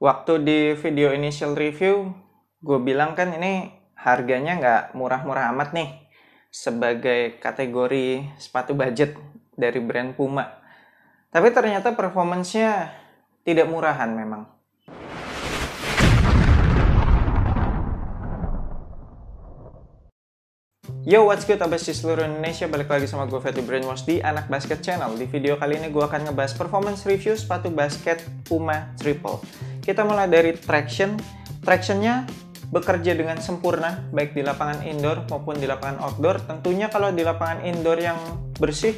Waktu di video initial review, gue bilang kan ini harganya nggak murah-murah amat nih sebagai kategori sepatu budget dari brand Puma. Tapi ternyata performance-nya tidak murahan memang. Yo, what's good abas di seluruh Indonesia, balik lagi sama gue Fatty Brainwash di Anak Basket Channel. Di video kali ini gue akan ngebahas performance review sepatu basket Puma Triple. Kita mulai dari traction. Tractionnya bekerja dengan sempurna, baik di lapangan indoor maupun di lapangan outdoor. Tentunya kalau di lapangan indoor yang bersih,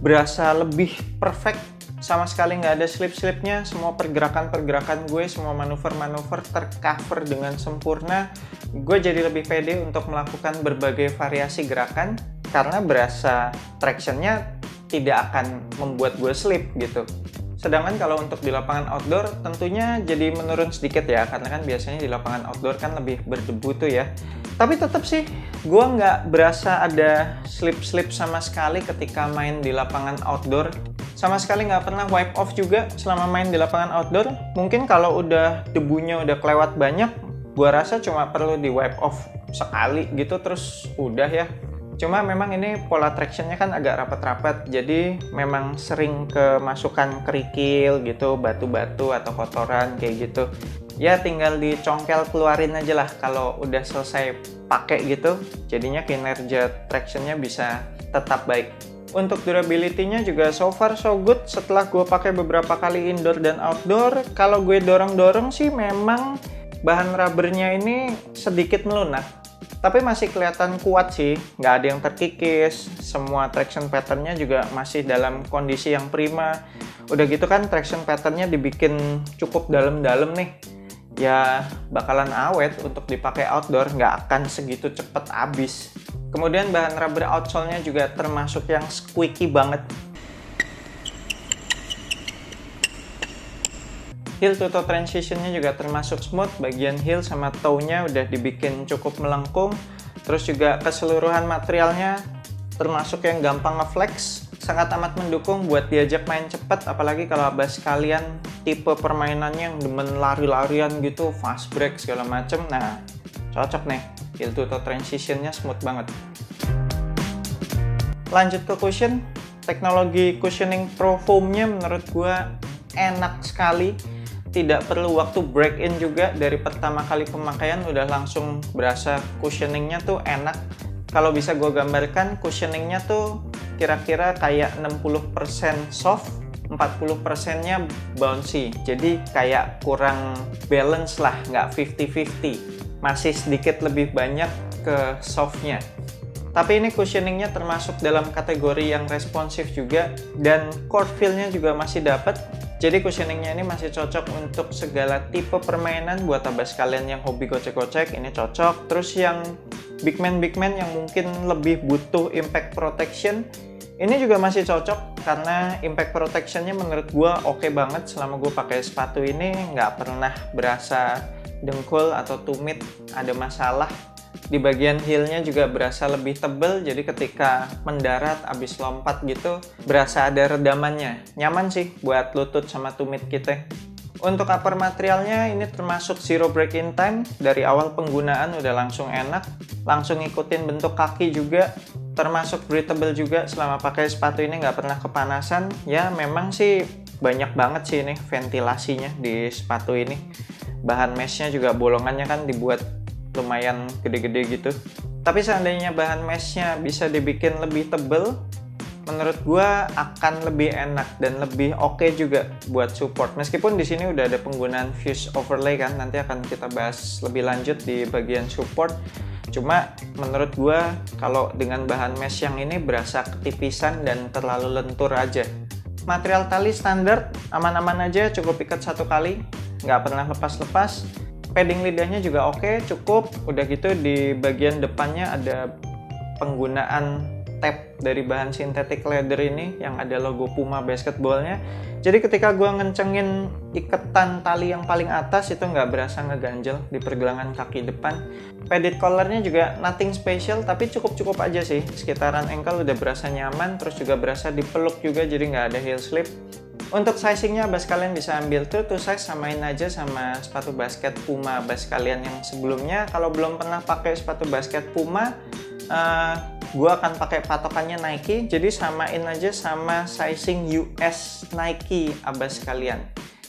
berasa lebih perfect. Sama sekali nggak ada slip-slipnya, semua pergerakan-pergerakan gue, semua manuver-manuver tercover dengan sempurna. Gue jadi lebih pede untuk melakukan berbagai variasi gerakan karena berasa tractionnya tidak akan membuat gue slip gitu. Sedangkan kalau untuk di lapangan outdoor tentunya jadi menurun sedikit ya, karena kan biasanya di lapangan outdoor kan lebih berdebu tuh ya. Tapi tetap sih gue nggak berasa ada slip-slip sama sekali ketika main di lapangan outdoor. Sama sekali nggak pernah wipe off juga selama main di lapangan outdoor. Mungkin kalau udah debunya udah kelewat banyak, gua rasa cuma perlu di wipe off sekali gitu terus udah ya. Cuma memang ini pola tractionnya kan agak rapat-rapat, jadi memang sering kemasukan kerikil gitu, batu-batu atau kotoran kayak gitu. Ya tinggal dicongkel keluarin aja lah kalau udah selesai pakai gitu. Jadinya kinerja tractionnya bisa tetap baik. Untuk durability-nya juga so far so good. Setelah gue pakai beberapa kali indoor dan outdoor, kalau gue dorong-dorong sih memang bahan rubbernya ini sedikit melunak. Tapi masih kelihatan kuat sih, nggak ada yang terkikis. Semua traction pattern-nya juga masih dalam kondisi yang prima. Udah gitu kan traction pattern-nya dibikin cukup dalam-dalam nih. Ya bakalan awet untuk dipakai outdoor, nggak akan segitu cepet habis. Kemudian bahan rubber outsole-nya juga termasuk yang squeaky banget. Heel to toe transition-nya juga termasuk smooth, bagian heel sama toe-nya udah dibikin cukup melengkung. Terus juga keseluruhan materialnya termasuk yang gampang nge-flex, sangat amat mendukung buat diajak main cepat, apalagi kalau abas kalian tipe permainannya yang demen lari-larian gitu, fast break segala macem. Nah, cocok nih, heel to toe transition-nya smooth banget. Lanjut ke cushion, teknologi cushioning Pro Foam-nya menurut gua enak sekali. Tidak perlu waktu break in juga, dari pertama kali pemakaian udah langsung berasa cushioningnya tuh enak. Kalau bisa gue gambarkan, cushioningnya tuh kira-kira kayak 60% soft, 40%-nya bouncy. Jadi kayak kurang balance lah, nggak 50-50. Masih sedikit lebih banyak ke soft-nya. Tapi ini cushioningnya termasuk dalam kategori yang responsif juga, dan core feel-nya juga masih dapat. Jadi cushioningnya ini masih cocok untuk segala tipe permainan. Buat abas kalian yang hobi gocek-gocek, ini cocok. Terus yang big man yang mungkin lebih butuh impact protection, ini juga masih cocok karena impact protectionnya menurut gue oke banget. Selama gue pakai sepatu ini nggak pernah berasa dengkul atau tumit ada masalah. Di bagian heel-nya juga berasa lebih tebal, jadi ketika mendarat abis lompat gitu berasa ada redamannya. Nyaman sih buat lutut sama tumit kita. Untuk upper materialnya ini termasuk zero break-in time. Dari awal penggunaan udah langsung enak, langsung ngikutin bentuk kaki juga. Termasuk breathable juga, selama pakai sepatu ini nggak pernah kepanasan. Ya memang sih banyak banget sih ini ventilasinya di sepatu ini. Bahan mesh-nya juga bolongannya kan dibuat lumayan gede-gede gitu. Tapi seandainya bahan mesh-nya bisa dibikin lebih tebel, menurut gua akan lebih enak dan lebih oke juga buat support. Meskipun di sini udah ada penggunaan fuse overlay kan, nanti akan kita bahas lebih lanjut di bagian support. Cuma menurut gua kalau dengan bahan mesh yang ini berasa ketipisan dan terlalu lentur aja. Material tali standar, aman-aman aja, cukup ikat satu kali, nggak pernah lepas-lepas. Padding lidahnya juga oke, cukup. Udah gitu di bagian depannya ada penggunaan tab dari bahan synthetic leather ini yang ada logo Puma basketballnya. Jadi ketika gue ngencengin iketan tali yang paling atas itu nggak berasa ngeganjel di pergelangan kaki depan. Padded collarnya juga nothing special, tapi cukup-cukup aja sih. Sekitaran ankle udah berasa nyaman, terus juga berasa dipeluk juga, jadi nggak ada heel slip. Untuk sizingnya abas kalian bisa ambil tuh size, samain aja sama sepatu basket Puma abas kalian yang sebelumnya. Kalau belum pernah pakai sepatu basket Puma, gue akan pakai patokannya Nike, jadi samain aja sama sizing US Nike abas kalian.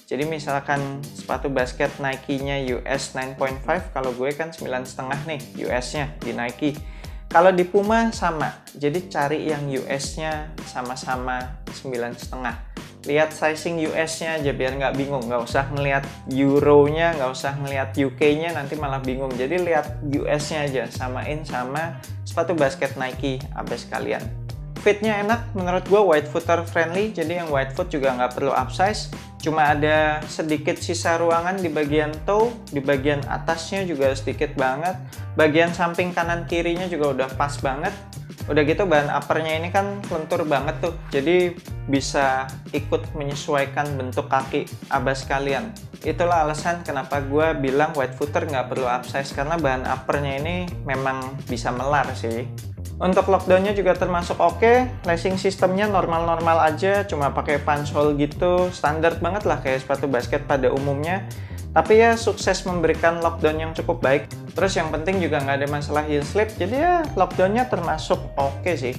Jadi misalkan sepatu basket Nike-nya US 9.5, kalau gue kan 9,5 nih US-nya di Nike. Kalau di Puma sama, jadi cari yang US-nya sama-sama 9,5. Lihat sizing US-nya aja biar nggak bingung, nggak usah ngelihat Euro-nya, nggak usah ngelihat UK-nya, nanti malah bingung. Jadi lihat US-nya aja, samain sama sepatu basket Nike abas kalian. Fitnya enak, menurut gue wide footer friendly, jadi yang wide foot juga nggak perlu upsize. Cuma ada sedikit sisa ruangan di bagian toe, di bagian atasnya juga sedikit banget. Bagian samping kanan kirinya juga udah pas banget. Udah gitu bahan uppernya ini kan lentur banget tuh, jadi bisa ikut menyesuaikan bentuk kaki abas kalian. Itulah alasan kenapa gue bilang wide footer nggak perlu upsize, karena bahan uppernya ini memang bisa melar sih. Untuk lockdownnya juga termasuk oke, lacing sistemnya normal-normal aja, cuma pakai punch hole gitu, standar banget lah kayak sepatu basket pada umumnya. Tapi ya sukses memberikan lockdown yang cukup baik. Terus yang penting juga nggak ada masalah heel slip, jadi ya lockdownnya termasuk oke sih.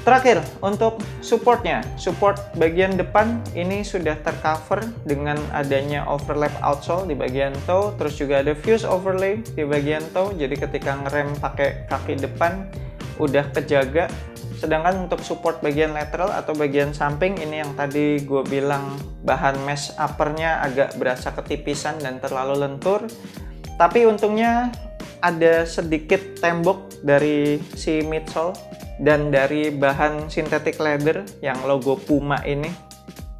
Terakhir, untuk supportnya, support bagian depan ini sudah tercover dengan adanya overlap outsole di bagian toe, terus juga ada fuse overlay di bagian toe, jadi ketika ngerem pakai kaki depan udah kejaga. Sedangkan untuk support bagian lateral atau bagian samping ini yang tadi gue bilang bahan mesh uppernya agak berasa ketipisan dan terlalu lentur. Tapi untungnya ada sedikit tembok dari si midsole dan dari bahan synthetic leather yang logo Puma ini.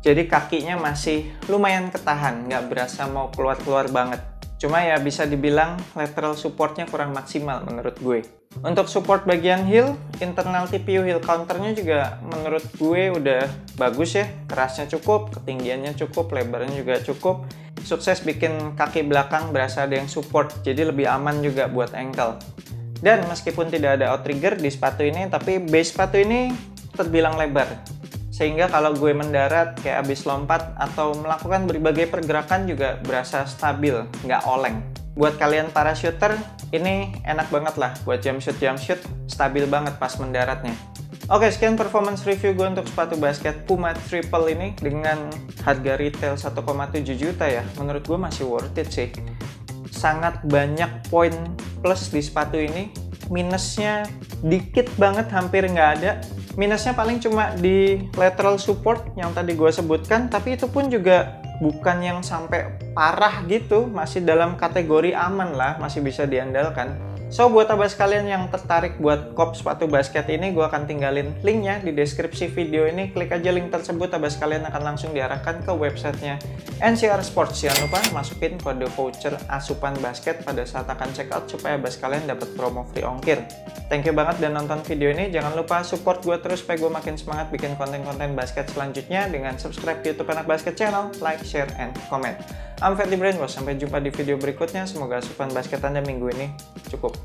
Jadi kakinya masih lumayan ketahan, nggak berasa mau keluar-keluar banget. Cuma ya bisa dibilang lateral supportnya kurang maksimal menurut gue. Untuk support bagian heel, internal TPU heel counternya juga menurut gue udah bagus ya. Kerasnya cukup, ketinggiannya cukup, lebarnya juga cukup. Sukses bikin kaki belakang berasa ada yang support, jadi lebih aman juga buat ankle. Dan meskipun tidak ada outrigger di sepatu ini, tapi base sepatu ini terbilang lebar. Sehingga kalau gue mendarat kayak abis lompat atau melakukan berbagai pergerakan juga berasa stabil, nggak oleng. Buat kalian para shooter, ini enak banget lah buat jump shoot, stabil banget pas mendaratnya. Oke, sekian performance review gue untuk sepatu basket Puma Triple ini dengan harga retail 1,7 juta ya. Menurut gue masih worth it sih. Sangat banyak poin plus di sepatu ini. Minusnya dikit banget, hampir nggak ada. Minusnya paling cuma di lateral support yang tadi gue sebutkan, tapi itu pun juga bukan yang sampai parah gitu, masih dalam kategori aman lah, masih bisa diandalkan. So, buat abas kalian yang tertarik buat kop sepatu basket ini, gue akan tinggalin linknya di deskripsi video ini. Klik aja link tersebut, abas kalian akan langsung diarahkan ke websitenya NCR Sports. Jangan lupa masukin kode voucher asupan basket pada saat akan check out supaya abas kalian dapat promo free ongkir. Thank you banget udah nonton video ini. Jangan lupa support gue terus supaya gue makin semangat bikin konten-konten basket selanjutnya dengan subscribe YouTube Anak Basket Channel, like, share, and comment. I'm Ferdy Brainwash. Sampai jumpa di video berikutnya. Semoga asupan basket Anda minggu ini cukup.